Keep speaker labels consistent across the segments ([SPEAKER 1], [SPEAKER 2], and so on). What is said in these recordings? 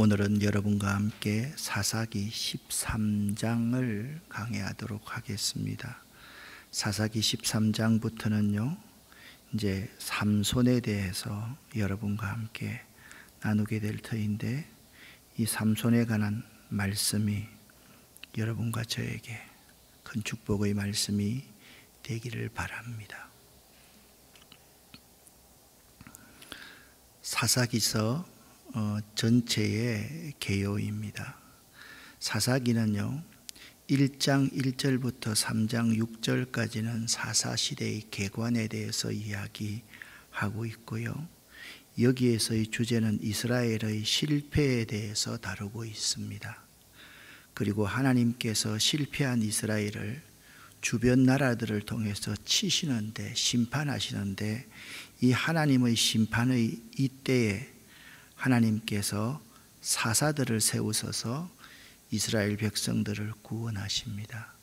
[SPEAKER 1] 오늘은 여러분과 함께 사사기 13장을 강해하도록 하겠습니다. 사사기 13장부터는요, 이제 삼손에 대해서 여러분과 함께 나누게 될 터인데, 이 삼손에 관한 말씀이 여러분과 저에게 큰 축복의 말씀이 되기를 바랍니다. 사사기서 전체의 개요입니다. 사사기는요, 1장 1절부터 3장 6절까지는 사사시대의 개관에 대해서 이야기하고 있고요, 여기에서의 주제는 이스라엘의 실패에 대해서 다루고 있습니다. 그리고 하나님께서 실패한 이스라엘을 주변 나라들을 통해서 치시는데, 심판하시는데, 이 하나님의 심판의 이때에 하나님께서 사사들을 세우셔서 이스라엘 백성들을 구원하십니다.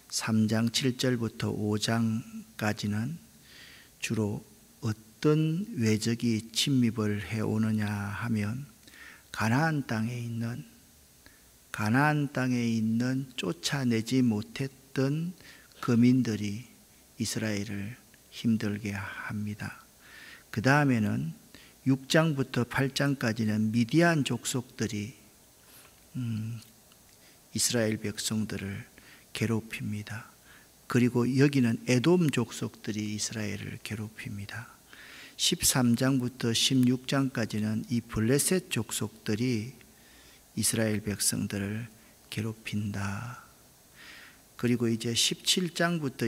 [SPEAKER 1] 3장 7절부터 5장까지는 주로 어떤 외적이 침입을 해오느냐 하면, 가나안 땅에 있는 쫓아내지 못했던 거민들이 이스라엘을 힘들게 합니다. 그 다음에는 6장부터 8장까지는 미디안 족속들이 이스라엘 백성들을 괴롭힙니다. 그리고 여기는 에돔 족속들이 이스라엘을 괴롭힙니다. 13장부터 16장까지는 이 블레셋 족속들이 이스라엘 백성들을 괴롭힌다. 그리고 이제 17장부터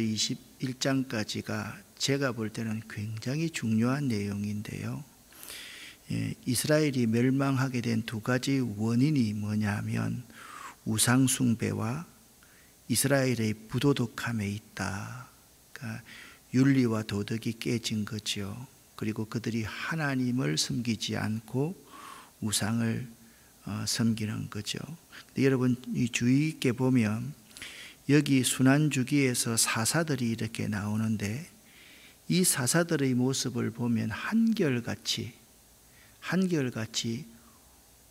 [SPEAKER 1] 21장까지가 제가 볼 때는 굉장히 중요한 내용인데요, 이스라엘이 멸망하게 된 두 가지 원인이 뭐냐면 우상숭배와 이스라엘의 부도덕함에 있다. 그러니까 윤리와 도덕이 깨진 거죠. 그리고 그들이 하나님을 섬기지 않고 우상을 섬기는 거죠. 근데 여러분, 이 주의 있게 보면 여기 순환주기에서 사사들이 이렇게 나오는데, 이 사사들의 모습을 보면 한결같이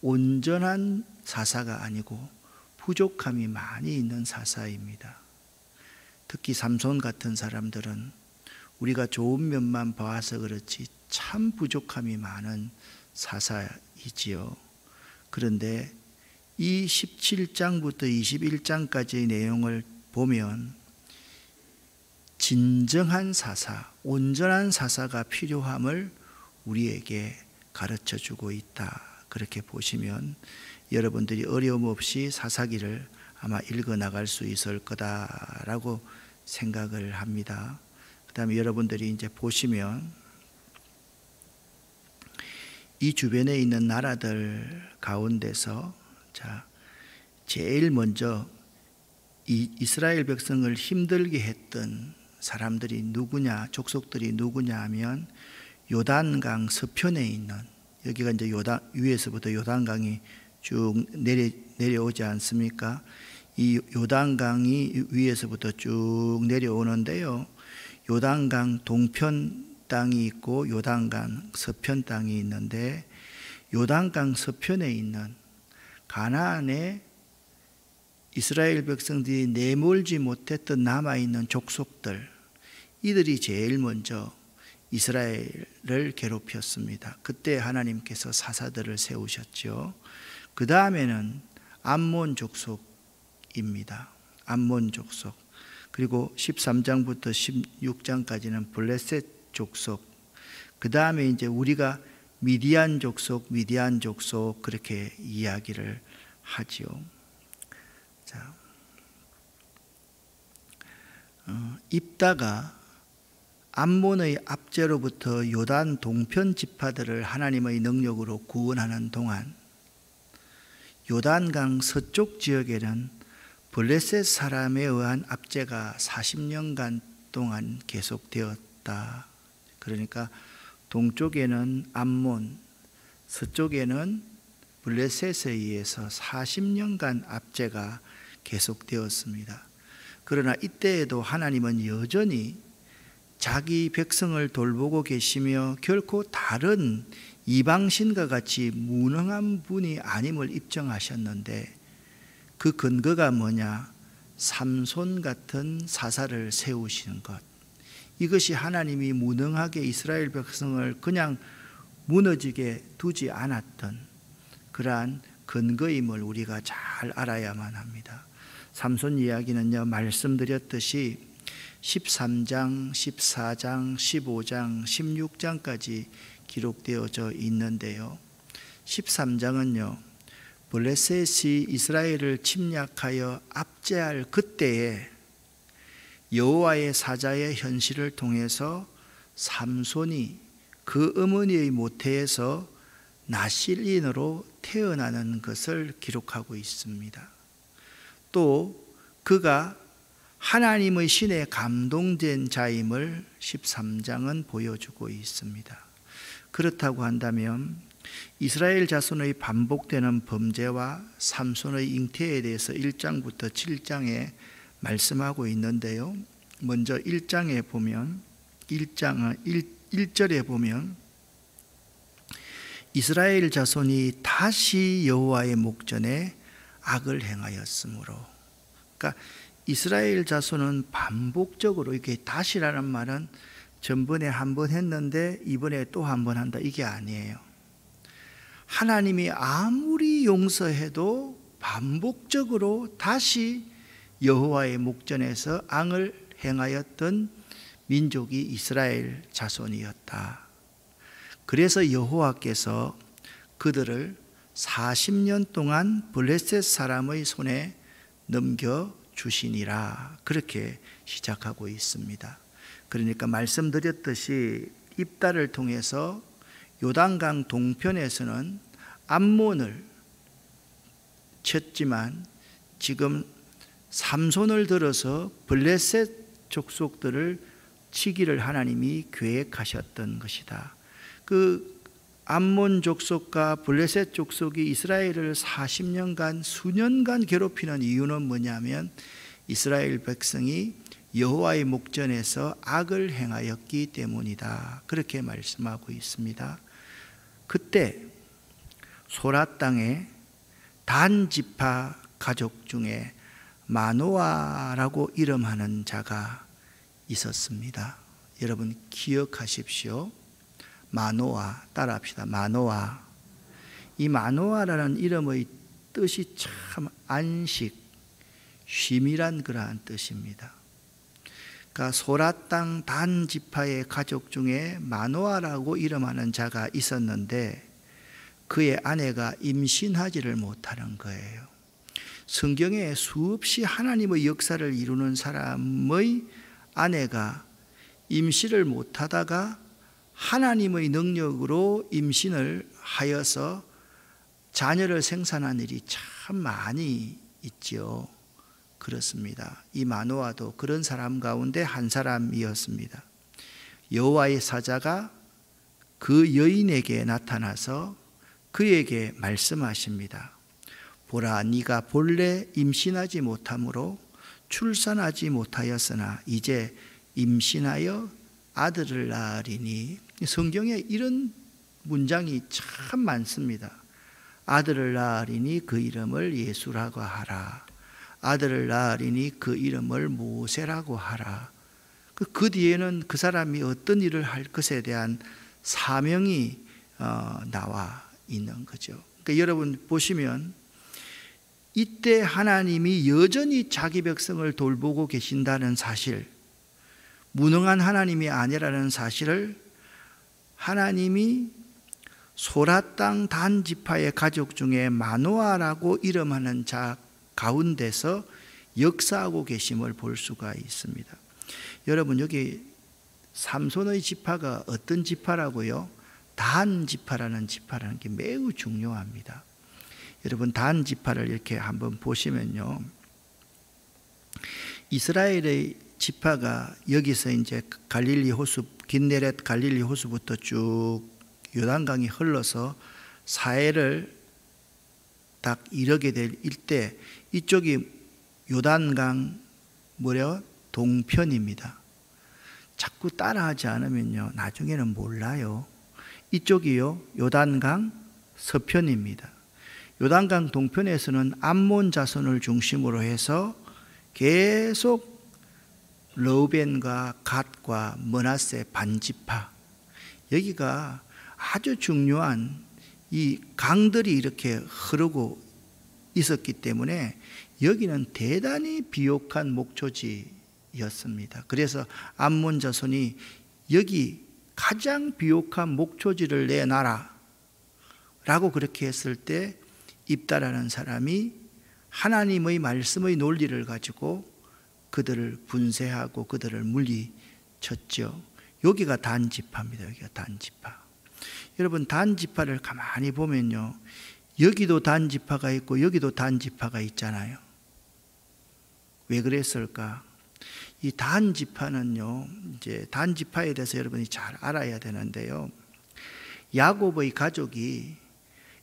[SPEAKER 1] 온전한 사사가 아니고 부족함이 많이 있는 사사입니다. 특히 삼손 같은 사람들은 우리가 좋은 면만 봐서 그렇지 참 부족함이 많은 사사이지요. 그런데 이 17장부터 21장까지의 내용을 보면 진정한 사사, 온전한 사사가 필요함을 우리에게 가르쳐주고 있다. 그렇게 보시면 여러분들이 어려움 없이 사사기를 아마 읽어나갈 수 있을 거다라고 생각을 합니다. 그 다음에 여러분들이 이제 보시면 이 주변에 있는 나라들 가운데서 제일 먼저 이 이스라엘 백성을 힘들게 했던 사람들이 누구냐, 족속들이 누구냐 하면 요단강 서편에 있는, 여기가 이제 위에서부터 요단강이 쭉 내려오지 않습니까? 이 요단강이 위에서부터 쭉 내려오는데요, 요단강 동편 땅이 있고 요단강 서편 땅이 있는데, 요단강 서편에 있는 가나안에 이스라엘 백성들이 내몰지 못했던 남아있는 족속들, 이들이 제일 먼저 이스라엘을 괴롭혔습니다. 그때 하나님께서 사사들을 세우셨죠. 그 다음에는 암몬 족속입니다. 암몬 족속. 그리고 13장부터 16장까지는 블레셋 족속. 그 다음에 이제 우리가 미디안 족속 그렇게 이야기를 하지요. 자, 입다가 암몬의 압제로부터 요단 동편 지파들을 하나님의 능력으로 구원하는 동안 요단강 서쪽 지역에는 블레셋 사람에 의한 압제가 40년간 동안 계속되었다. 그러니까 동쪽에는 암몬, 서쪽에는 블레셋에 의해서 40년간 압제가 계속되었습니다. 그러나 이때에도 하나님은 여전히 자기 백성을 돌보고 계시며 결코 다른 이방신과 같이 무능한 분이 아님을 입증하셨는데 그 근거가 뭐냐? 삼손 같은 사사를 세우시는 것. 이것이 하나님이 무능하게 이스라엘 백성을 그냥 무너지게 두지 않았던 그러한 근거임을 우리가 잘 알아야만 합니다. 삼손 이야기는요, 말씀드렸듯이 13장, 14장, 15장, 16장까지 기록되어져 있는데요. 13장은요, 블레셋이 이스라엘을 침략하여 압제할 그때에 여호와의 사자의 현실을 통해서 삼손이 그 어머니의 모태에서 나실인으로 태어나는 것을 기록하고 있습니다. 또 그가 하나님의 신에 감동된 자임을 13장은 보여주고 있습니다. 그렇다고 한다면 이스라엘 자손의 반복되는 범죄와 삼손의 잉태에 대해서 1장부터 7장에 말씀하고 있는데요. 먼저 1장에 보면 1절에 보면 이스라엘 자손이 다시 여호와의 목전에 악을 행하였으므로, 그러니까 이스라엘 자손은 반복적으로, 이게 다시라는 말은 전번에 한 번 했는데 이번에 또 한 번 한다, 이게 아니에요. 하나님이 아무리 용서해도 반복적으로 다시 여호와의 목전에서 악을 행하였던 민족이 이스라엘 자손이었다. 그래서 여호와께서 그들을 40년 동안 블레셋 사람의 손에 넘겨주시니라, 그렇게 시작하고 있습니다. 그러니까 말씀드렸듯이 입다를 통해서 요단강 동편에서는 암몬을 쳤지만 지금 삼손을 들어서 블레셋 족속들을 치기를 하나님이 계획하셨던 것이다. 그 암몬 족속과 블레셋 족속이 이스라엘을 40년간 수년간 괴롭히는 이유는 뭐냐면 이스라엘 백성이 여호와의 목전에서 악을 행하였기 때문이다, 그렇게 말씀하고 있습니다. 그때 소라 땅에 단 지파 가족 중에 마노아라고 이름하는 자가 있었습니다. 여러분 기억하십시오. 마노아, 따라합시다. 마노아. 이 마노아라는 이름의 뜻이 참 안식, 쉼이란 그러한 뜻입니다. 그러니까 소라 땅 단 지파의 가족 중에 마노아라고 이름하는 자가 있었는데 그의 아내가 임신하지를 못하는 거예요. 성경에 수없이 하나님의 역사를 이루는 사람의 아내가 임신을 못하다가 하나님의 능력으로 임신을 하여서 자녀를 생산한 일이 참 많이 있죠. 그렇습니다. 이 마노아도 그런 사람 가운데 한 사람이었습니다. 여호와의 사자가 그 여인에게 나타나서 그에게 말씀하십니다. 보라, 네가 본래 임신하지 못함으로 출산하지 못하였으나 이제 임신하여 아들을 낳으리니. 성경에 이런 문장이 참 많습니다. 아들을 낳으리니 그 이름을 예수라고 하라. 아들을 낳으리니 그 이름을 모세라고 하라. 그 뒤에는 그 사람이 어떤 일을 할 것에 대한 사명이 나와 있는 거죠. 그러니까 여러분 보시면 이때 하나님이 여전히 자기 백성을 돌보고 계신다는 사실, 무능한 하나님이 아니라는 사실을 하나님이 소라 땅 단 지파의 가족 중에 마노아라고 이름하는 자 가운데서 역사하고 계심을 볼 수가 있습니다. 여러분 여기 삼손의 지파가 어떤 지파라고요? 단 지파라는 지파라는 게 매우 중요합니다. 여러분 단 지파를 이렇게 한번 보시면요, 이스라엘의 지파가 여기서 이제 갈릴리 호수, 긴네렛 갈릴리 호수부터 쭉 요단강이 흘러서 사해를 딱 이르게 될 일대, 이쪽이 요단강 무려 동편입니다. 자꾸 따라하지 않으면요 나중에는 몰라요. 이쪽이요, 요단강 서편입니다. 요단강 동편에서는 암몬 자손을 중심으로 해서 계속 르우벤과 갓과 므낫세 반지파, 여기가 아주 중요한 이 강들이 이렇게 흐르고 있었기 때문에 여기는 대단히 비옥한 목초지였습니다. 그래서 암몬 자손이 여기 가장 비옥한 목초지를 내놔라 라고 그렇게 했을 때 입다라는 사람이 하나님의 말씀의 논리를 가지고 그들을 분쇄하고 그들을 물리쳤죠. 여기가 단지파입니다. 여기가 단지파. 여러분, 단지파를 가만히 보면요, 여기도 단지파가 있고 여기도 단지파가 있잖아요. 왜 그랬을까? 이 단지파는요, 이제 단지파에 대해서 여러분이 잘 알아야 되는데요, 야곱의 가족이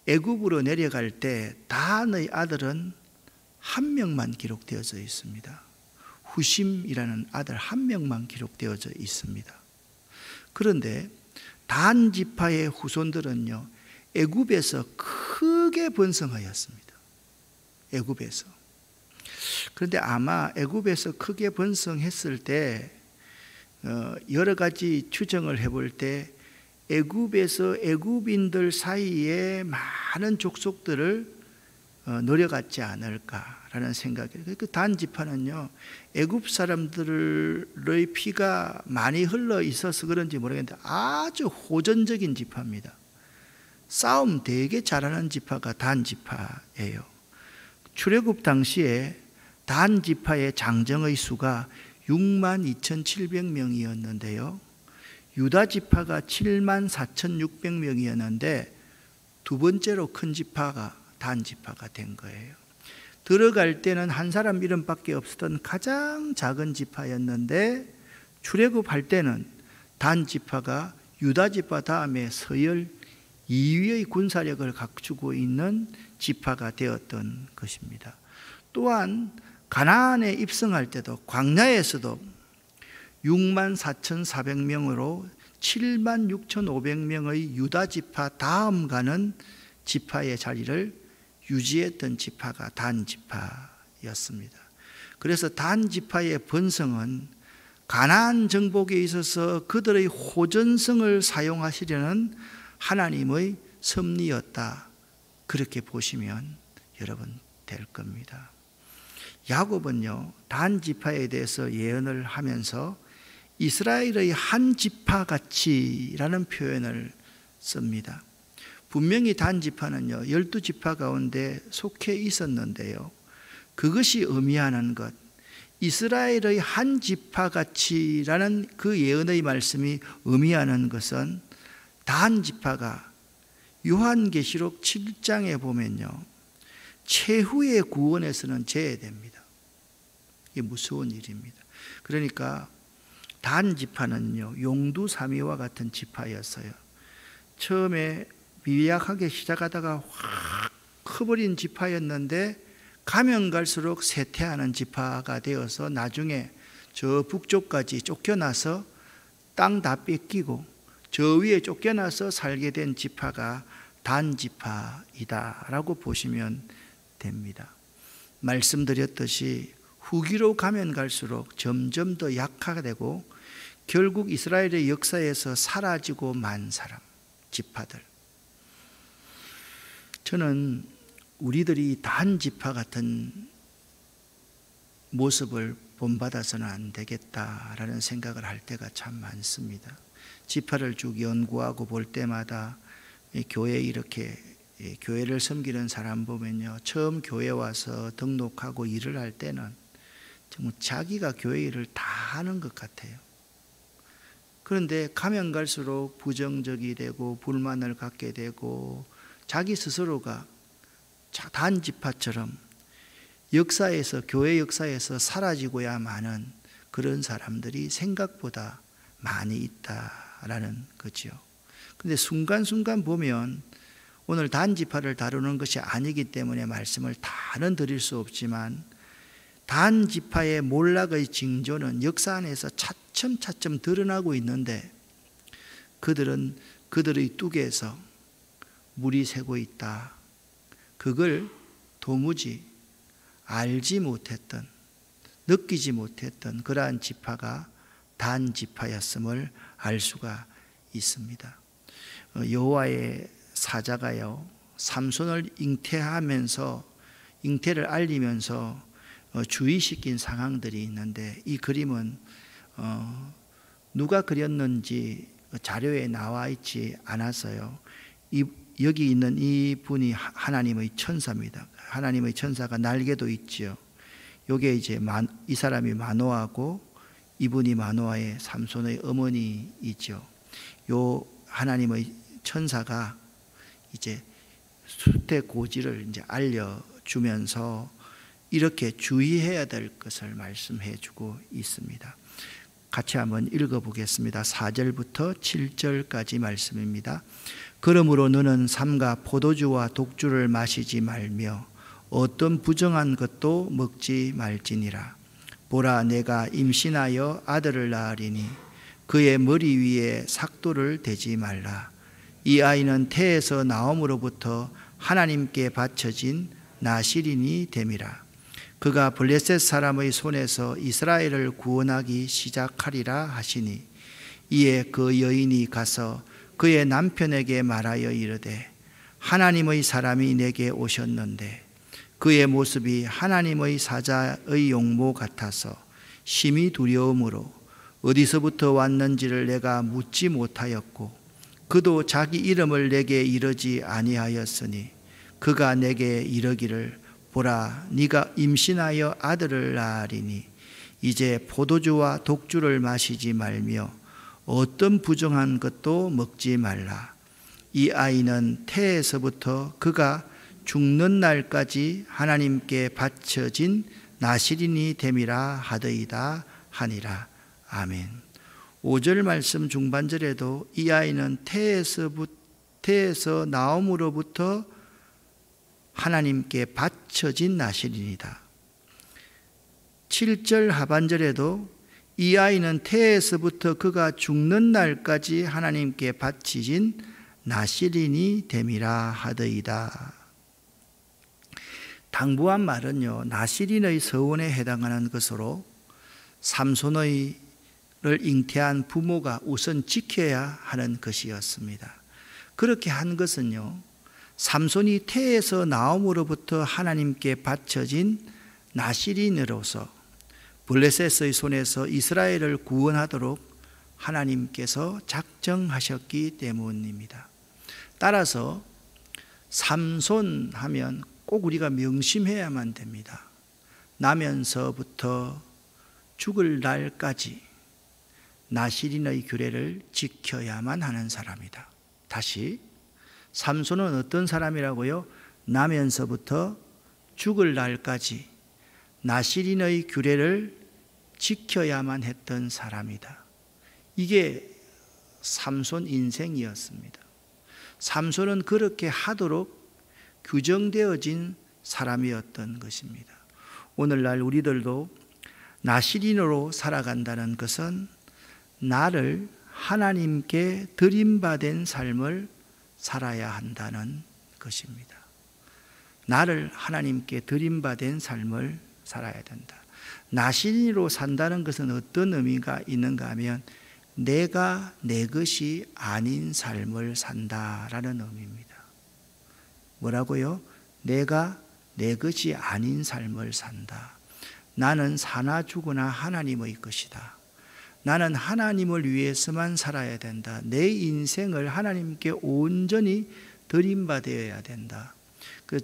[SPEAKER 1] 애굽으로 내려갈 때 단의 아들은 한 명만 기록되어져 있습니다. 후심이라는 아들 한 명만 기록되어져 있습니다. 그런데 단 지파의 후손들은요, 애굽에서 크게 번성하였습니다. 애굽에서. 그런데 아마 애굽에서 크게 번성했을 때 여러 가지 추정을 해볼 때 애굽에서 애굽인들 사이에 많은 족속들을 노려갔지 않을까라는 생각이에요. 그 단지파는요, 애굽 사람들의 피가 많이 흘러 있어서 그런지 모르겠는데 아주 호전적인 지파입니다. 싸움 되게 잘하는 지파가 단지파예요. 출애굽 당시에 단지파의 장정의 수가 62,700명이었는데요 유다 지파가 74,600명이었는데 두 번째로 큰 지파가 단지파가 된 거예요. 들어갈 때는 한 사람 이름밖에 없었던 가장 작은 지파였는데 출애굽할 때는 단지파가 유다 지파 다음에 서열 2위의 군사력을 갖추고 있는 지파가 되었던 것입니다. 또한 가나안에 입성할 때도 광야에서도 64,400명으로 76,500명의 유다 지파 다음 가는 지파의 자리를 유지했던 지파가 단 지파였습니다. 그래서 단 지파의 번성은 가나안 정복에 있어서 그들의 호전성을 사용하시려는 하나님의 섭리였다, 그렇게 보시면 여러분 될 겁니다. 야곱은요, 단 지파에 대해서 예언을 하면서 이스라엘의 한 지파같이라는 표현을 씁니다. 분명히 단 지파는요 12지파 가운데 속해 있었는데요, 그것이 의미하는 것, 이스라엘의 한 지파같이라는 그 예언의 말씀이 의미하는 것은 단 지파가 요한계시록 7장에 보면요 최후의 구원에서는 제외됩니다. 이게 무서운 일입니다. 그러니까 단 지파는요 용두사미와 같은 지파였어요. 처음에 미약하게 시작하다가 확 커버린 지파였는데 가면 갈수록 쇠퇴하는 지파가 되어서 나중에 저 북쪽까지 쫓겨나서 땅 다 뺏기고 저 위에 쫓겨나서 살게 된 지파가 단 지파이다라고 보시면 됩니다. 말씀드렸듯이 후기로 가면 갈수록 점점 더 약화가 되고 결국 이스라엘의 역사에서 사라지고 만 사람, 지파들. 저는 우리들이 단 지파 같은 모습을 본받아서는 안 되겠다라는 생각을 할 때가 참 많습니다. 지파를 쭉 연구하고 볼 때마다 교회 이렇게 교회를 섬기는 사람 보면요 처음 교회 와서 등록하고 일을 할 때는 정말 자기가 교회 일을 다 하는 것 같아요. 그런데 가면 갈수록 부정적이 되고 불만을 갖게 되고 자기 스스로가 단지파처럼 역사에서 교회 역사에서 사라지고야 마는 그런 사람들이 생각보다 많이 있다라는 거죠. 그런데 순간순간 보면 오늘 단지파를 다루는 것이 아니기 때문에 말씀을 다는 드릴 수 없지만 단지파의 몰락의 징조는 역사 안에서 차츰차츰 드러나고 있는데 그들은 그들의 뚝에서 물이 새고 있다. 그걸 도무지 알지 못했던, 느끼지 못했던 그러한 지파가 단 지파였음을 알 수가 있습니다. 여호와의 사자가요, 삼손을 잉태를 알리면서 주의시킨 상황들이 있는데, 이 그림은 누가 그렸는지 자료에 나와 있지 않아서요. 여기 있는 이 분이 하나님의 천사입니다. 하나님의 천사가 날개도 있지요. 요게 이제 이 사람이 마노아고, 이분이 마노아의 삼손의 어머니이죠. 요 하나님의 천사가 이제 수태고지를 이제 알려주면서 이렇게 주의해야 될 것을 말씀해 주고 있습니다. 같이 한번 읽어보겠습니다. 4절부터 7절까지 말씀입니다. 그러므로 너는 삼가 포도주와 독주를 마시지 말며 어떤 부정한 것도 먹지 말지니라. 보라, 내가 임신하여 아들을 낳으리니 그의 머리 위에 삭도를 대지 말라. 이 아이는 태에서 나옴으로부터 하나님께 바쳐진 나실인이 됨이라. 그가 블레셋 사람의 손에서 이스라엘을 구원하기 시작하리라 하시니, 이에 그 여인이 가서 그의 남편에게 말하여 이르되, 하나님의 사람이 내게 오셨는데 그의 모습이 하나님의 사자의 용모 같아서 심히 두려움으로 어디서부터 왔는지를 내가 묻지 못하였고, 그도 자기 이름을 내게 이르지 아니하였으니 그가 내게 이르기를, 보라, 네가 임신하여 아들을 낳으리니 이제 포도주와 독주를 마시지 말며 어떤 부정한 것도 먹지 말라. 이 아이는 태에서부터 그가 죽는 날까지 하나님께 바쳐진 나실인이 됨이라 하더이다 하니라. 아멘. 5절 말씀 중반절에도 이 아이는 태에서 나옴으로부터 하나님께 바쳐진 나실인이다. 7절 하반절에도 이 아이는 태에서부터 그가 죽는 날까지 하나님께 바쳐진 나실인이 됨이라 하더이다. 당부한 말은요, 나실인의 서원에 해당하는 것으로 삼손의 잉태한 부모가 우선 지켜야 하는 것이었습니다. 그렇게 한 것은요, 삼손이 태에서 나옴으로부터 하나님께 바쳐진 나실인으로서 블레셋의 손에서 이스라엘을 구원하도록 하나님께서 작정하셨기 때문입니다. 따라서 삼손 하면 꼭 우리가 명심해야만 됩니다. 나면서부터 죽을 날까지 나실인의 규례를 지켜야만 하는 사람이다. 다시, 삼손은 어떤 사람이라고요? 나면서부터 죽을 날까지 나실인의 규례를 지켜야만 했던 사람이다. 이게 삼손 인생이었습니다. 삼손은 그렇게 하도록 규정되어진 사람이었던 것입니다. 오늘날 우리들도 나실인으로 살아간다는 것은 나를 하나님께 드림받은 삶을 살아야 한다는 것입니다. 나를 하나님께 드림받은 삶을 살아야 된다. 나실인으로 산다는 것은 어떤 의미가 있는가 하면 내가 내 것이 아닌 삶을 산다라는 의미입니다. 뭐라고요? 내가 내 것이 아닌 삶을 산다. 나는 사나 죽으나 하나님의 것이다. 나는 하나님을 위해서만 살아야 된다. 내 인생을 하나님께 온전히 드림받아야 된다.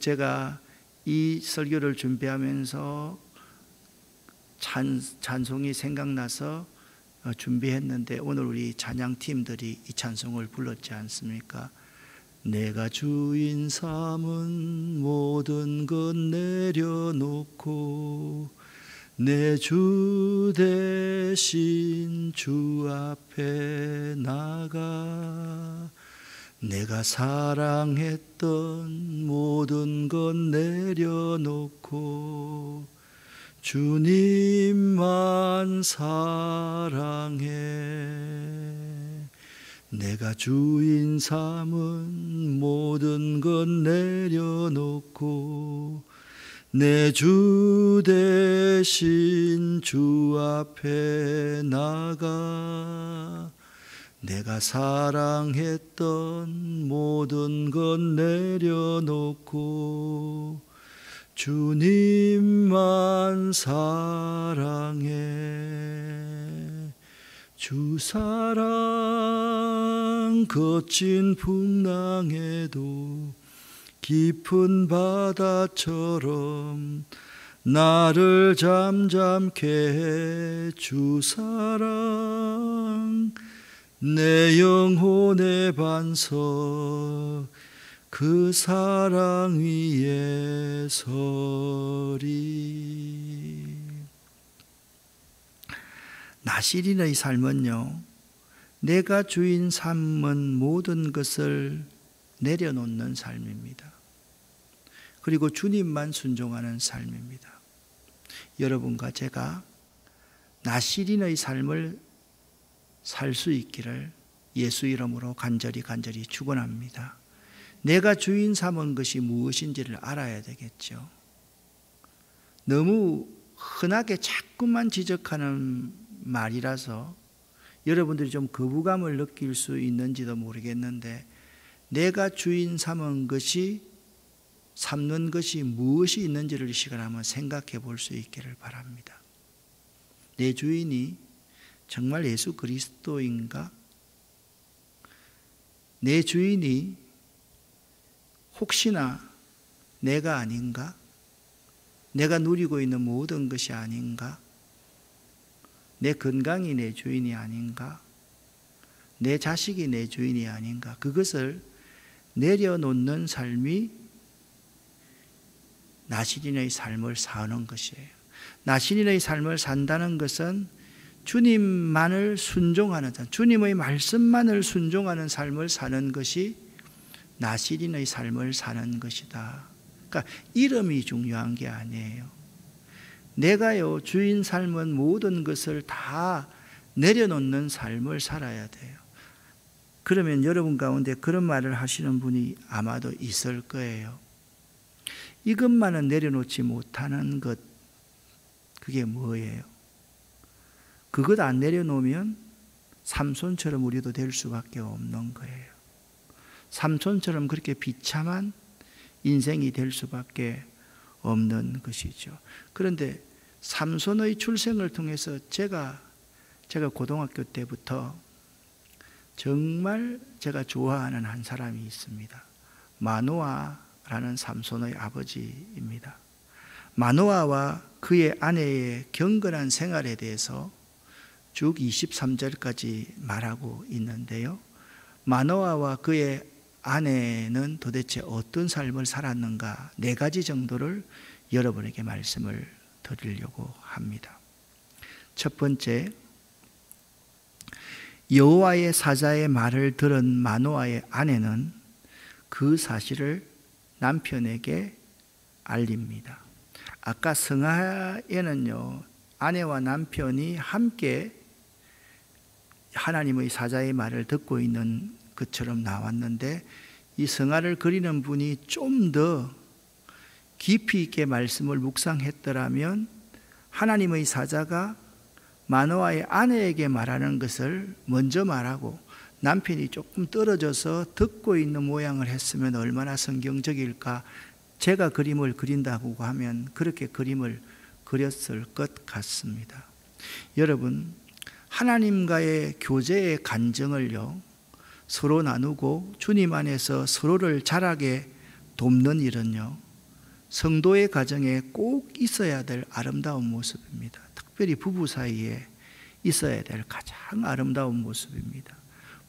[SPEAKER 1] 제가 이 설교를 준비하면서 찬송이 생각나서 준비했는데, 오늘 우리 찬양팀들이 이 찬송을 불렀지 않습니까? 내가 주인 삼은 모든 것 내려놓고 내 주 대신 주 앞에 나가 내가 사랑했던 모든 것 내려놓고 주님만 사랑해 내가 주인 삼은 모든 것 내려놓고 내 주 대신 주 앞에 나가 내가 사랑했던 모든 것 내려놓고 주님만 사랑해. 주 사랑 거친 풍랑에도 깊은 바다처럼 나를 잠잠케 해. 주 사랑 내 영혼의 반석 그 사랑 위에 서리. 나시린의 삶은요, 내가 주인 삼은 모든 것을 내려놓는 삶입니다. 그리고 주님만 순종하는 삶입니다. 여러분과 제가 나시린의 삶을 살 수 있기를 예수 이름으로 간절히 축원합니다. 내가 주인 삼은 것이 무엇인지를 알아야 되겠죠. 너무 흔하게 자꾸만 지적하는 말이라서 여러분들이 좀 거부감을 느낄 수 있는지도 모르겠는데, 내가 주인 삼는 것이 무엇이 있는지를 이 시간에 한번 생각해 볼 수 있기를 바랍니다. 내 주인이 정말 예수 그리스도인가? 내 주인이 혹시나 내가 아닌가? 내가 누리고 있는 모든 것이 아닌가? 내 건강이 내 주인이 아닌가? 내 자식이 내 주인이 아닌가? 그것을 내려놓는 삶이 나시린의 삶을 사는 것이에요. 나시린의 삶을 산다는 것은 주님만을 순종하는 삶, 주님의 말씀만을 순종하는 삶을 사는 것이 나시린의 삶을 사는 것이다. 그러니까 이름이 중요한 게 아니에요. 내가요, 주인 삶은 모든 것을 다 내려놓는 삶을 살아야 돼요. 그러면 여러분 가운데 그런 말을 하시는 분이 아마도 있을 거예요. 이것만은 내려놓지 못하는 것, 그게 뭐예요? 그것 안 내려놓으면 삼손처럼 우리도 될 수밖에 없는 거예요. 삼손처럼 그렇게 비참한 인생이 될 수밖에 없는 것이죠. 그런데 삼손의 출생을 통해서 제가 고등학교 때부터 정말 제가 좋아하는 한 사람이 있습니다. 마노아라는 삼손의 아버지입니다. 마노아와 그의 아내의 경건한 생활에 대해서 쭉 23절까지 말하고 있는데요, 마노아와 그의 아내는 도대체 어떤 삶을 살았는가 4가지 정도를 여러분에게 말씀을 드리려고 합니다. 첫 번째, 여호와의 사자의 말을 들은 마노아의 아내는 그 사실을 남편에게 알립니다. 아까 성하에는요, 아내와 남편이 함께 하나님의 사자의 말을 듣고 있는 것처럼 나왔는데, 이 성하를 그리는 분이 좀 더 깊이 있게 말씀을 묵상했더라면 하나님의 사자가 마노아의 아내에게 말하는 것을 먼저 말하고 남편이 조금 떨어져서 듣고 있는 모양을 했으면 얼마나 성경적일까. 제가 그림을 그린다고 하면 그렇게 그림을 그렸을 것 같습니다. 여러분, 하나님과의 교제의 간증을요, 서로 나누고 주님 안에서 서로를 자라게 돕는 일은요, 성도의 가정에 꼭 있어야 될 아름다운 모습입니다. 특별히 부부 사이에 있어야 될 가장 아름다운 모습입니다.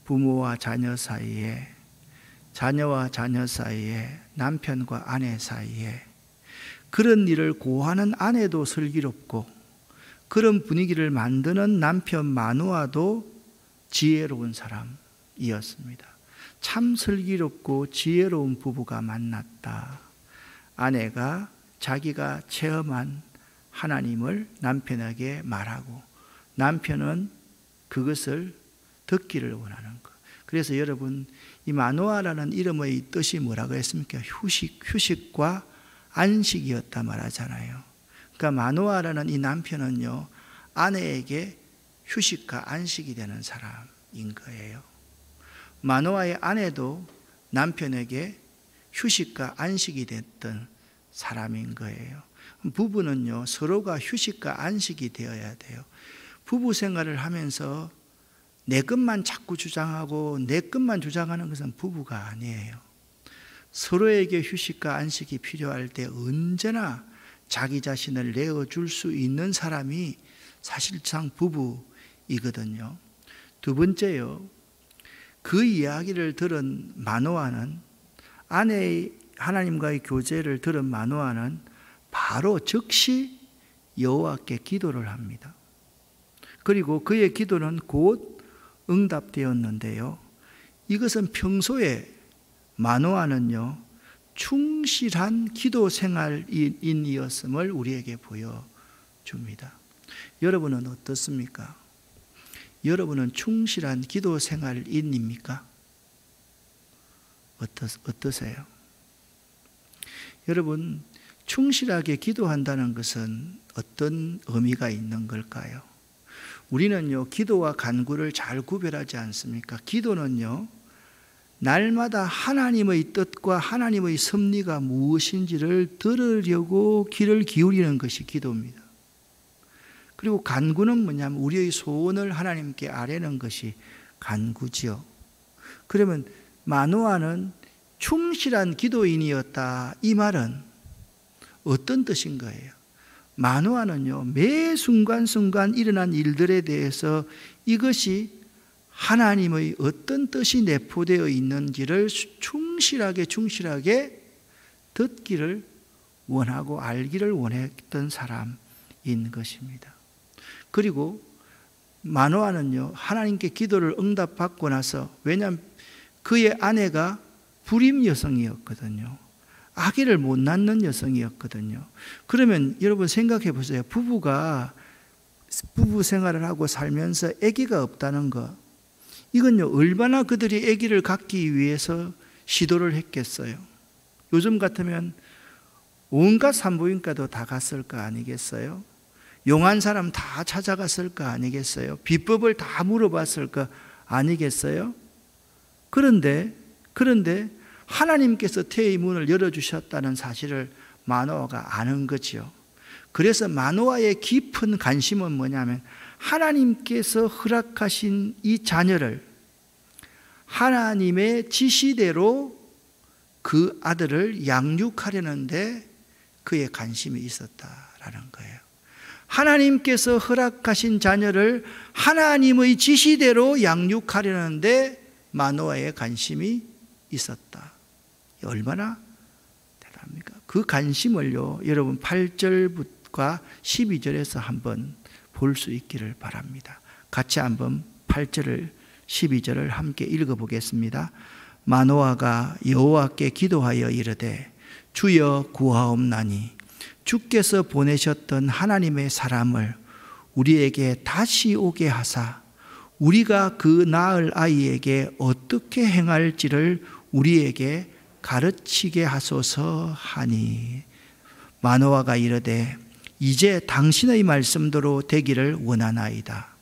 [SPEAKER 1] 부모와 자녀 사이에, 자녀와 자녀 사이에, 남편과 아내 사이에 그런 일을 고하는 아내도 슬기롭고 그런 분위기를 만드는 남편 마누아도 지혜로운 사람이었습니다. 참 슬기롭고 지혜로운 부부가 만났다. 아내가 자기가 체험한 하나님을 남편에게 말하고 남편은 그것을 듣기를 원하는 것. 그래서 여러분, 이 마노아라는 이름의 뜻이 뭐라고 했습니까? 휴식과 안식이었다 말하잖아요. 그러니까 마노아라는 이 남편은요, 아내에게 휴식과 안식이 되는 사람인 거예요. 마노아의 아내도 남편에게 휴식과 안식이 됐던 사람인 거예요. 부부는요, 서로가 휴식과 안식이 되어야 돼요. 부부 생활을 하면서 내 것만 자꾸 주장하고 내 것만 주장하는 것은 부부가 아니에요. 서로에게 휴식과 안식이 필요할 때 언제나 자기 자신을 내어줄 수 있는 사람이 사실상 부부이거든요. 두 번째요, 그 이야기를 들은 마노아는, 아내의 하나님과의 교제를 들은 마노아는 바로 즉시 여호와께 기도를 합니다. 그리고 그의 기도는 곧 응답되었는데요, 이것은 평소에 마노아는요, 충실한 기도 생활인이었음을 우리에게 보여줍니다. 여러분은 어떻습니까? 여러분은 충실한 기도 생활인입니까? 어떠세요? 여러분, 충실하게 기도한다는 것은 어떤 의미가 있는 걸까요? 우리는요, 기도와 간구를 잘 구별하지 않습니까? 기도는요, 날마다 하나님의 뜻과 하나님의 섭리가 무엇인지를 들으려고 귀를 기울이는 것이 기도입니다. 그리고 간구는 뭐냐면 우리의 소원을 하나님께 아뢰는 것이 간구지요. 그러면 마노아는 충실한 기도인이었다, 이 말은 어떤 뜻인 거예요? 마노아는요, 매 순간순간 일어난 일들에 대해서 이것이 하나님의 어떤 뜻이 내포되어 있는지를 충실하게 듣기를 원하고 알기를 원했던 사람인 것입니다. 그리고 마노아는요, 하나님께 기도를 응답받고 나서, 왜냐하면 그의 아내가 불임 여성이었거든요. 아기를 못 낳는 여성이었거든요. 그러면 여러분 생각해 보세요. 부부가 부부 생활을 하고 살면서 아기가 없다는 것, 이건요, 얼마나 그들이 아기를 갖기 위해서 시도를 했겠어요. 요즘 같으면 온갖 산부인과도 다 갔을 거 아니겠어요? 용한 사람 다 찾아갔을 거 아니겠어요? 비법을 다 물어봤을 거 아니겠어요? 그런데 하나님께서 태의 문을 열어주셨다는 사실을 마노아가 아는 거지요. 그래서 마노아의 깊은 관심은 뭐냐면, 하나님께서 허락하신 이 자녀를 하나님의 지시대로 그 아들을 양육하려는데 그의 관심이 있었다라는 거예요. 하나님께서 허락하신 자녀를 하나님의 지시대로 양육하려는데 마노아의 관심이 있었다. 얼마나 대단합니까? 그 관심을요, 여러분 8절과 12절에서 한번 볼 수 있기를 바랍니다. 같이 한번 8절을 12절을 함께 읽어보겠습니다. 마노아가 여호와께 기도하여 이르되 주여 구하옵나니 주께서 보내셨던 하나님의 사람을 우리에게 다시 오게 하사 우리가 그 낳을 아이에게 어떻게 행할지를 우리에게 가르치게 하소서 하니, 마노아가 이르되 이제 당신의 말씀대로 되기를 원하나이다.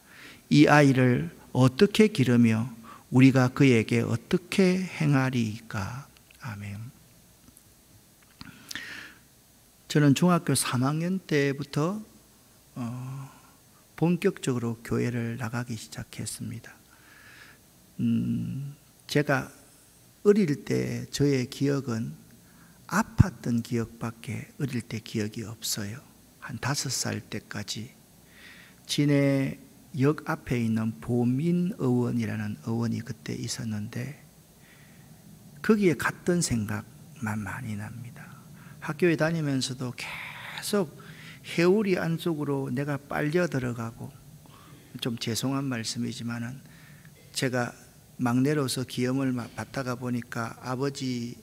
[SPEAKER 1] 이 아이를 어떻게 기르며 우리가 그에게 어떻게 행하리이까. 아멘. 저는 중학교 3학년 때부터 본격적으로 교회를 나가기 시작했습니다. 제가 어릴 때 저의 기억은 아팠던 기억밖에 어릴 때 기억이 없어요. 한 5살 때까지 진해역 앞에 있는 보민의원이라는 의원이 그때 있었는데 거기에 갔던 생각만 많이 납니다. 학교에 다니면서도 계속 해우리 안쪽으로 내가 빨려 들어가고, 좀 죄송한 말씀이지만은 제가 막내로서 기염을 받다가 보니까 아버지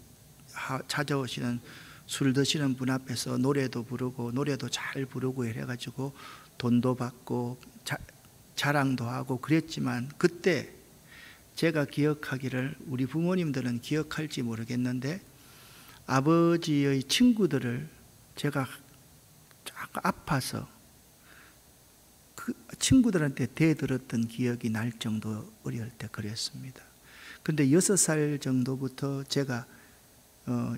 [SPEAKER 1] 찾아오시는 술 드시는 분 앞에서 노래도 부르고 노래도 잘 부르고 이래가지고 돈도 받고 자랑도 하고 그랬지만, 그때 제가 기억하기를, 우리 부모님들은 기억할지 모르겠는데 아버지의 친구들을 제가 아파서 그 친구들한테 대들었던 기억이 날 정도 어릴 때 그랬습니다. 그런데 6살 정도부터 제가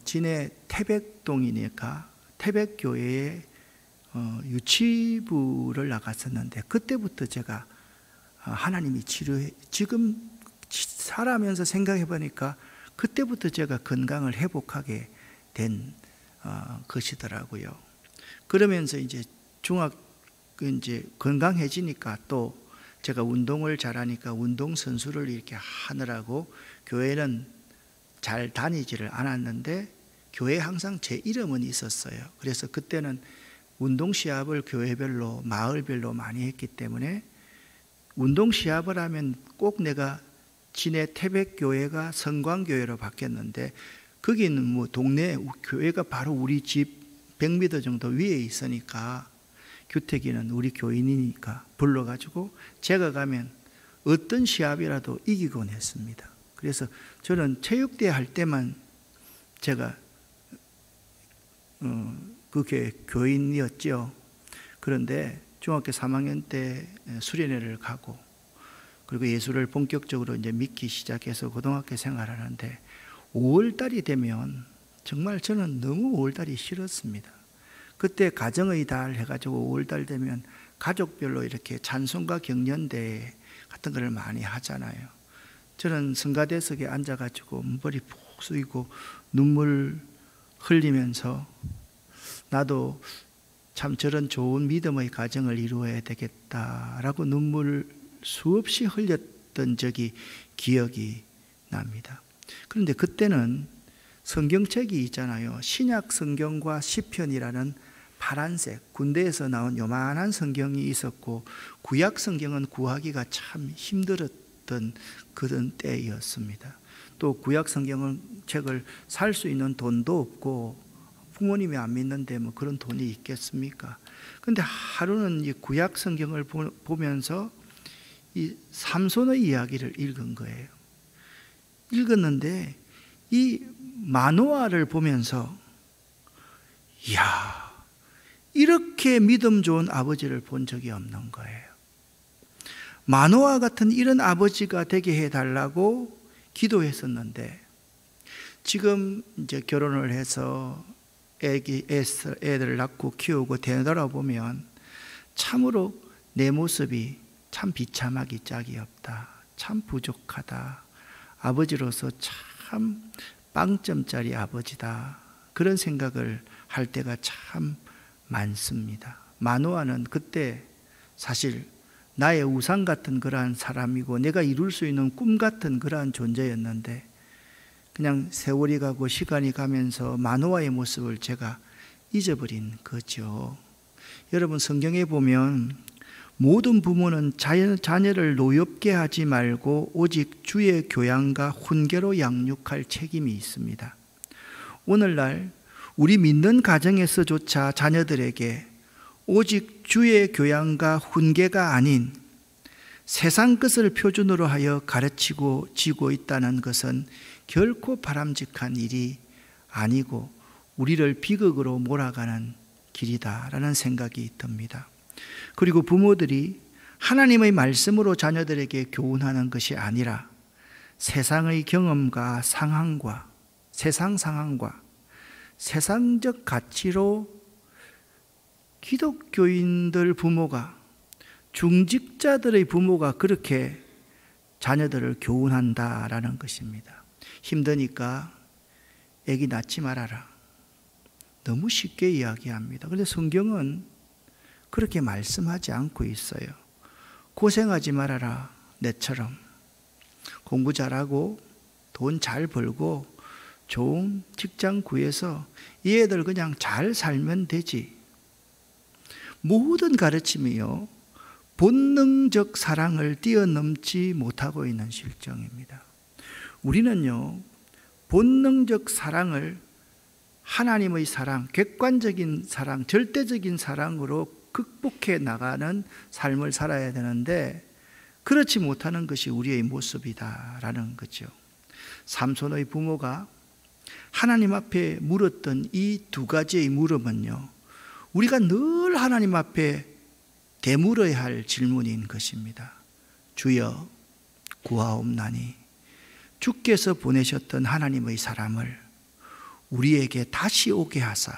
[SPEAKER 1] 진해 태백동이니까 태백교회에 유치부를 나갔었는데, 그때부터 제가 하나님이 치료해, 지금 살아면서 생각해 보니까 그때부터 제가 건강을 회복하게 된 것이더라고요. 그러면서 이제 이제 건강해지니까 또 제가 운동을 잘하니까 운동선수를 이렇게 하느라고 교회는 잘 다니지를 않았는데 교회에 항상 제 이름은 있었어요. 그래서 그때는 운동시합을 교회별로 마을별로 많이 했기 때문에 운동시합을 하면 꼭 내가 진해 태백교회가 성광교회로 바뀌었는데, 거기는 뭐 동네 교회가 바로 우리 집 100m 정도 위에 있으니까 규택이는 우리 교인이니까 불러가지고 제가 가면 어떤 시합이라도 이기곤 했습니다. 그래서 저는 체육대회 할 때만 제가 그게 교인이었죠. 그런데 중학교 3학년 때 수련회를 가고, 그리고 예수를 본격적으로 이제 믿기 시작해서 고등학교 생활하는데 5월달이 되면 정말 저는 너무 5월달이 싫었습니다. 그때 가정의 달 해가지고 5월달 되면 가족별로 이렇게 찬송가 경연대회 같은 걸 많이 하잖아요. 저는 성가대석에 앉아가지고 머리 푹 숙이고 눈물 흘리면서 나도 참 저런 좋은 믿음의 가정을 이루어야 되겠다라고 눈물 수없이 흘렸던 적이 기억이 납니다. 그런데 그때는 성경책이 있잖아요. 신약 성경과 시편이라는 파란색 군대에서 나온 요만한 성경이 있었고, 구약 성경은 구하기가 참 힘들었던 그런 때였습니다. 또 구약 성경은 책을 살 수 있는 돈도 없고 부모님이 안 믿는데 뭐 그런 돈이 있겠습니까? 그런데 하루는 이 구약 성경을 보면서 이 삼손의 이야기를 읽은 거예요. 읽었는데 이 마노아를 보면서, 이야, 이렇게 믿음 좋은 아버지를 본 적이 없는 거예요. 마노아 같은 이런 아버지가 되게 해달라고 기도했었는데, 지금 이제 결혼을 해서 애들을 낳고 키우고 되돌아보면 참으로 내 모습이 참 비참하기 짝이 없다, 참 부족하다, 아버지로서 참 빵점짜리 아버지다, 그런 생각을 할 때가 참 많습니다. 마노아는 그때 사실 나의 우상 같은 그러한 사람이고 내가 이룰 수 있는 꿈 같은 그러한 존재였는데, 그냥 세월이 가고 시간이 가면서 마노아의 모습을 제가 잊어버린 거죠. 여러분, 성경에 보면 모든 부모는 자녀를 노엽게 하지 말고 오직 주의 교양과 훈계로 양육할 책임이 있습니다. 오늘날 우리 믿는 가정에서조차 자녀들에게 오직 주의 교양과 훈계가 아닌 세상 것을 표준으로 하여 가르치고 지고 있다는 것은 결코 바람직한 일이 아니고 우리를 비극으로 몰아가는 길이다라는 생각이 듭니다. 그리고 부모들이 하나님의 말씀으로 자녀들에게 교훈하는 것이 아니라 세상의 경험과 상황과 세상 상황과 세상적 가치로 기독교인들 부모가, 중직자들의 부모가 그렇게 자녀들을 교훈한다라는 것입니다. 힘드니까 애기 낳지 말아라, 너무 쉽게 이야기합니다. 그런데 성경은 그렇게 말씀하지 않고 있어요. 고생하지 말아라, 내처럼 공부 잘하고 돈 잘 벌고 좋은 직장 구해서 이 애들 그냥 잘 살면 되지. 모든 가르침이요, 본능적 사랑을 뛰어넘지 못하고 있는 실정입니다. 우리는요, 본능적 사랑을 하나님의 사랑, 객관적인 사랑, 절대적인 사랑으로 극복해 나가는 삶을 살아야 되는데, 그렇지 못하는 것이 우리의 모습이다라는 거죠. 삼손의 부모가 하나님 앞에 물었던 이 두 가지의 물음은요, 우리가 늘 하나님 앞에 되물어야 할 질문인 것입니다. 주여 구하옵나니 주께서 보내셨던 하나님의 사람을 우리에게 다시 오게 하사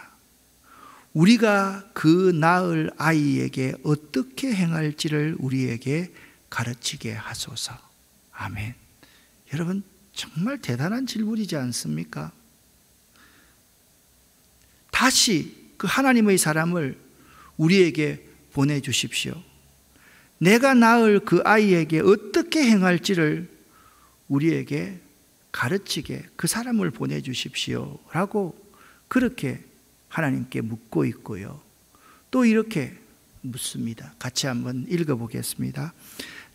[SPEAKER 1] 우리가 그 낳을 아이에게 어떻게 행할지를 우리에게 가르치게 하소서. 아멘. 여러분, 정말 대단한 질문이지 않습니까? 다시 그 하나님의 사람을 우리에게 보내주십시오. 내가 낳을 그 아이에게 어떻게 행할지를 우리에게 가르치게 그 사람을 보내주십시오 라고 그렇게 하나님께 묻고 있고요. 또 이렇게 묻습니다. 같이 한번 읽어보겠습니다.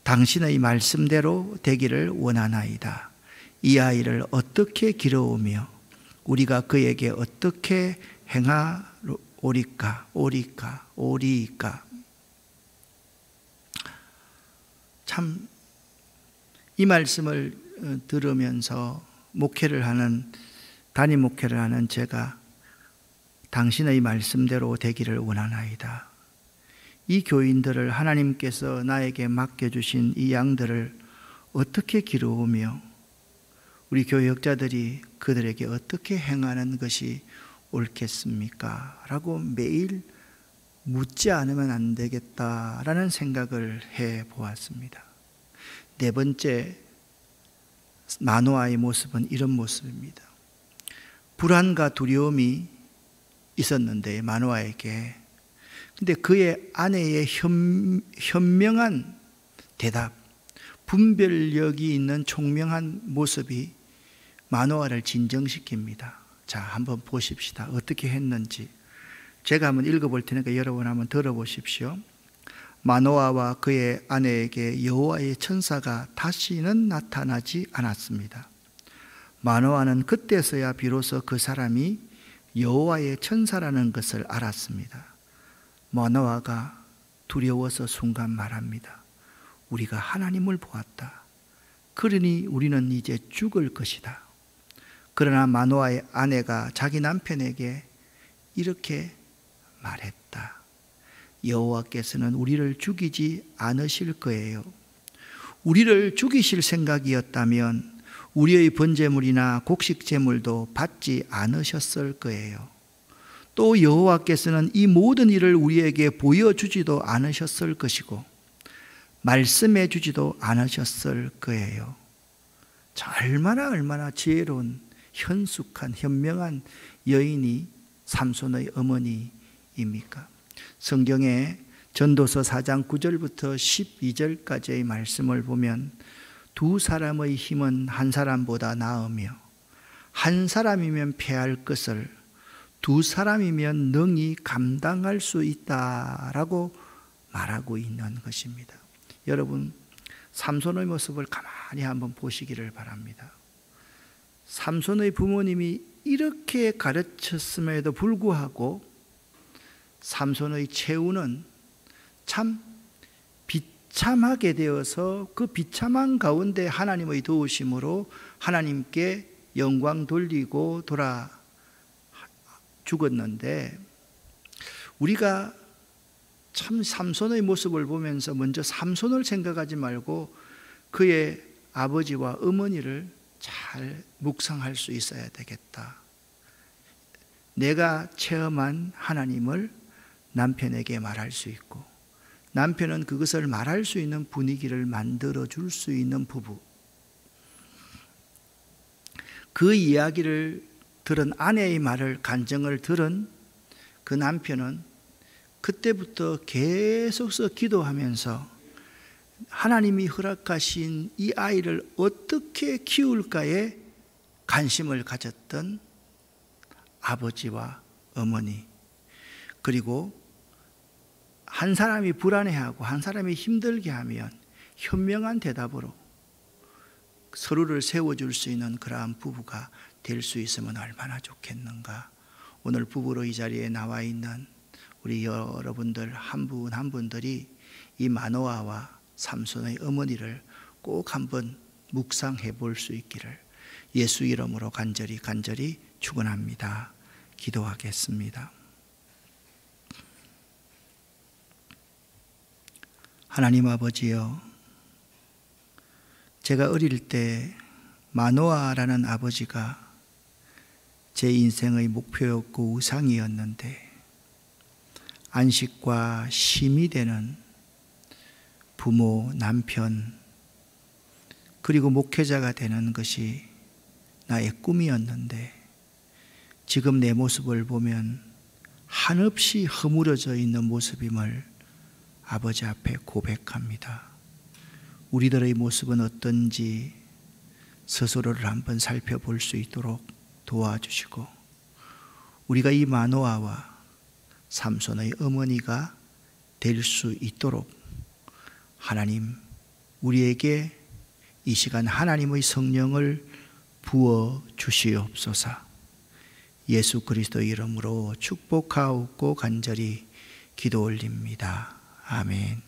[SPEAKER 1] 당신의 말씀대로 되기를 원하나이다. 이 아이를 어떻게 길어오며 우리가 그에게 어떻게 행하오리까. 참 이 말씀을 들으면서 담임 목회를 하는 제가 당신의 말씀대로 되기를 원하나이다. 이 교인들을 하나님께서 나에게 맡겨주신 이 양들을 어떻게 기르우며 우리 교역자들이 그들에게 어떻게 행하는 것이 옳겠습니까? 라고 매일 묻지 않으면 안 되겠다라는 생각을 해 보았습니다. 네 번째, 마노아의 모습은 이런 모습입니다. 불안과 두려움이 있었는데 마노아에게, 근데 그의 아내의 현명한 대답, 분별력이 있는 총명한 모습이 마노아를 진정시킵니다. 자, 한번 보십시다. 어떻게 했는지. 제가 한번 읽어볼 테니까 여러분 한번 들어보십시오. 마노아와 그의 아내에게 여호와의 천사가 다시는 나타나지 않았습니다. 마노아는 그때서야 비로소 그 사람이 여호와의 천사라는 것을 알았습니다. 마노아가 두려워서 순간 말합니다. 우리가 하나님을 보았다. 그러니 우리는 이제 죽을 것이다. 그러나 마노아의 아내가 자기 남편에게 이렇게 말했다. 여호와께서는 우리를 죽이지 않으실 거예요. 우리를 죽이실 생각이었다면 우리의 번제물이나 곡식제물도 받지 않으셨을 거예요. 또 여호와께서는 이 모든 일을 우리에게 보여주지도 않으셨을 것이고 말씀해 주지도 않으셨을 거예요. 자, 얼마나 지혜로운 현숙한 현명한 여인이 삼손의 어머니입니까? 성경에 전도서 4장 9절부터 12절까지의 말씀을 보면 두 사람의 힘은 한 사람보다 나으며 한 사람이면 패할 것을 두 사람이면 능히 감당할 수 있다라고 말하고 있는 것입니다. 여러분, 삼손의 모습을 가만히 한번 보시기를 바랍니다. 삼손의 부모님이 이렇게 가르쳤음에도 불구하고 삼손의 최후는 참 비참하게 되어서 그 비참한 가운데 하나님의 도우심으로 하나님께 영광 돌리고 돌아 죽었는데, 우리가 참 삼손의 모습을 보면서 먼저 삼손을 생각하지 말고 그의 아버지와 어머니를 잘 묵상할 수 있어야 되겠다. 내가 체험한 하나님을 남편에게 말할 수 있고 남편은 그것을 말할 수 있는 분위기를 만들어 줄 수 있는 부부. 그 이야기를 들은 아내의 말을 간증을 들은 그 남편은 그때부터 계속해서 기도하면서 하나님이 허락하신 이 아이를 어떻게 키울까에 관심을 가졌던 아버지와 어머니, 그리고 한 사람이 불안해하고 한 사람이 힘들게 하면 현명한 대답으로 서로를 세워줄 수 있는 그러한 부부가 될 수 있으면 얼마나 좋겠는가. 오늘 부부로 이 자리에 나와 있는 우리 여러분들 한 분 한 분들이 이 마노아와 삼손의 어머니를 꼭 한번 묵상해 볼 수 있기를 예수 이름으로 간절히 축원합니다. 기도하겠습니다. 하나님 아버지여, 제가 어릴 때 마노아라는 아버지가 제 인생의 목표였고 우상이었는데 안식과 쉼이 되는 부모, 남편, 그리고 목회자가 되는 것이 나의 꿈이었는데 지금 내 모습을 보면 한없이 허물어져 있는 모습임을 아버지 앞에 고백합니다. 우리들의 모습은 어떤지 스스로를 한번 살펴볼 수 있도록 도와주시고 우리가 이 마노아와 삼손의 어머니가 될 수 있도록 하나님 우리에게 이 시간 하나님의 성령을 부어 주시옵소서. 예수 그리스도의 이름으로 축복하옵고 간절히 기도 올립니다. 아멘.